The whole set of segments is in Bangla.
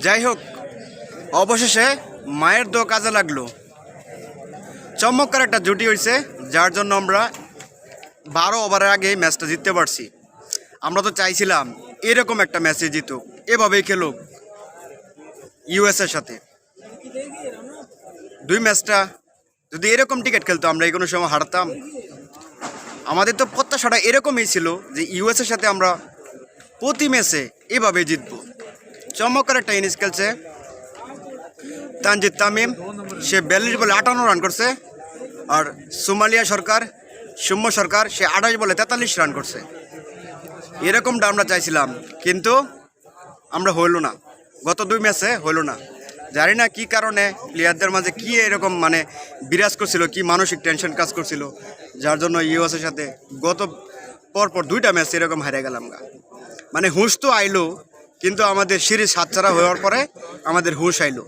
যাই হোক, অবশেষে মায়ের দোয়া কাজে লাগলো। চমৎকার একটা জুটি হয়েছে, যার জন্য আমরা 12 ওভারের আগে ম্যাচটা জিততে পারছি। আমরা তো চাইছিলাম এরকম একটা ম্যাচে জিতুক, এভাবেই খেলুক ইউএসের সাথে। 2 ম্যাচটা যদি এরকম টিকিট খেলতো, আমরা কোনো সময় হারতাম? আমাদের তো প্রত্যাশাটা এরকমই ছিল যে ইউএসের সাথে আমরা প্রতি ম্যাচে এভাবে জিতবো। চমৎকার একটা ইনিংস খেলছে তানজিদ তামিম, সে 42 বলে 58 রান করছে। আর সোমালিয়া সরকার, সৌম্য সরকার, সে 28 বলে 43 রান করছে। এরকমটা আমরা চাইছিলাম, কিন্তু আমরা হইল না। গত 2 ম্যাচে হইল না। জানি না কী কারণে প্লেয়ারদের মাঝে কী এরকম বিরাজ করছিল, কি মানসিক টেনশন কাজ করছিল, যার জন্য ইউএসের সাথে গত পরপর 2টা ম্যাচ এরকম হারিয়ে গেলাম গা। হুঁশ তো আইলো, কিন্তু আমাদের সিরিজ হাতছাড়া হওয়ার পরে আমাদের হুঁশ আইলো।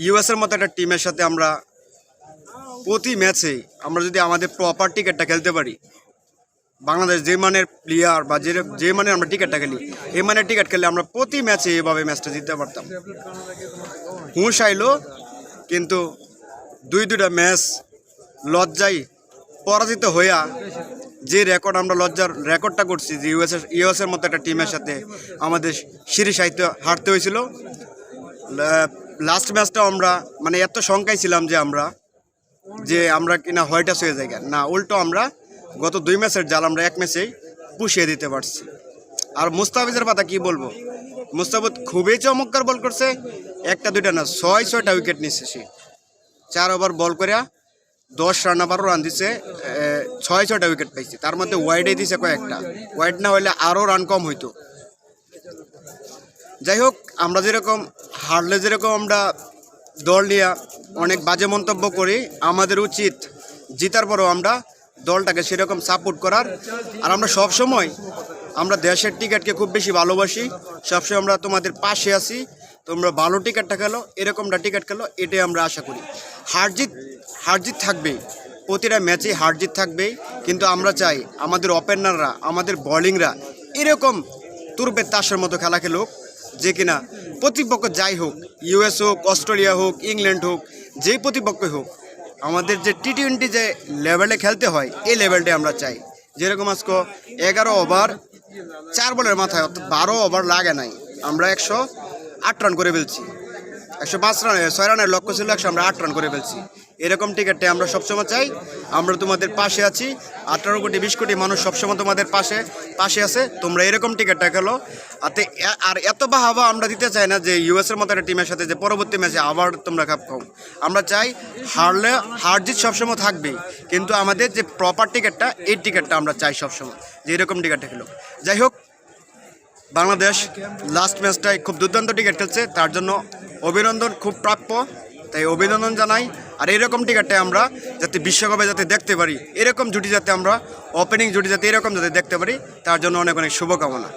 ইউএসের মতো একটা টিমের সাথে আমরা প্রতি ম্যাচে আমরা যদি আমাদের প্রপার টিকিটটা খেলতে পারি, বাংলাদেশ যে মানের প্লেয়ার বা যে মানের আমরা টিকিটটা খেলি, এই মানের টিকিট খেললে আমরা প্রতি ম্যাচে এভাবে ম্যাচটা জিততে পারতাম। হুঁশ আইলো, কিন্তু 2টা ম্যাচ লজ্জায় পরাজিত হইয়া যে রেকর্ড আমরা লজ্জার রেকর্ডটা করছি, যে ইউএসের মতো একটা টিমের সাথে আমাদের সিরিজ হারতে হয়েছিল। লাস্ট ম্যাচটাও আমরা এত শঙ্কায় ছিলাম যে আমরা কিনা হোয়াইটাস হয়ে যাই না, উল্টো আমরা গত 2 ম্যাচের জাল আমরা 1 ম্যাচেই পুষিয়ে দিতে পারছি। আর মুস্তাফিজের কথা কি বলবো, মুস্তাফিজ খুবই চমৎকার বল করছে। 1টা 2টা না, 6-6টা উইকেট নিচ্ছে সে। 4 ওভার বল করে 10 রান 12 রান দিছে, 6-6টা উইকেট পাইছে। তার মধ্যে ওয়াইডে দিছে কয়েকটা, ওয়াইড না হলে আরও রান কম হইতো। যাই হোক, আমরা যেরকম হারলে যেরকম আমরা দল নিয়ে অনেক বাজে মন্তব্য করি, আমাদের উচিত জিতার পরও আমরা দলটাকে সেরকম সাপোর্ট করার। আর আমরা সবসময় আমরা দেশের টিকিটকে খুব বেশি ভালোবাসি, সবসময় আমরা তোমাদের পাশে আছি। তোমরা ভালো টিকিটটা খেলো, এরকমটা টিকিট খেলো, এটাই আমরা আশা করি। হারজিত থাকবেই, প্রতিটা ম্যাচেই হারজিত থাকবেই, কিন্তু আমরা চাই আমাদের ওপেনাররা, আমাদের বোলিংরা এরকম তুরবে তাসের মতো খেলা খেলুক, যে কিনা প্রতিপক্ষ যাই হোক, ইউএস হোক, অস্ট্রেলিয়া হোক, ইংল্যান্ড হোক, যেই প্রতিপক্ষই হোক, আমাদের যে টি20 যে লেভেলে খেলতে হয়, এই লেভেলটাই আমরা চাই। যেরকম আজকে 11 ওভার 4 বলের মাথায়, অর্থাৎ 12 ওভার লাগে নাই, আমরা 108 রান করে ফেলছি। 105 রানে 6 রানের লক্ষ্য ছিল, আমরা 8 রান করে ফেলছি। এরকম টিকিটটাই আমরা সবসময় চাই। আমরা তোমাদের পাশে আছি, 18 কোটি 20 কোটি মানুষ সবসময় তোমাদের পাশে আছে। তোমরা এরকম টিকিটটা খেলো। আর এত বাহাবা আমরা দিতে চাই না যে ইউএসের মতো একটা টিমের সাথে যে পরবর্তী ম্যাচে আবার তোমরা খাপ খাও। আমরা চাই হারজিত সবসময় থাকবেই, কিন্তু আমাদের যে প্রপার টিকিটটা, এই টিকিটটা আমরা চাই সবসময় যে এরকম টিকিটটা খেলো। যাই হোক, বাংলাদেশ লাস্ট ম্যাচটায় খুব দুর্দান্ত টিকিট খেলছে, তার জন্য অভিনন্দন খুব প্রাপ্য, তাই অভিনন্দন জানাই। আর এরকম টিকিটটাই আমরা যাতে বিশ্বকাপে যাতে দেখতে পারি, এরকম জুটি যাতে আমরা ওপেনিং জুটি যাতে এরকম যাতে দেখতে পারি, তার জন্য অনেক অনেক শুভকামনা।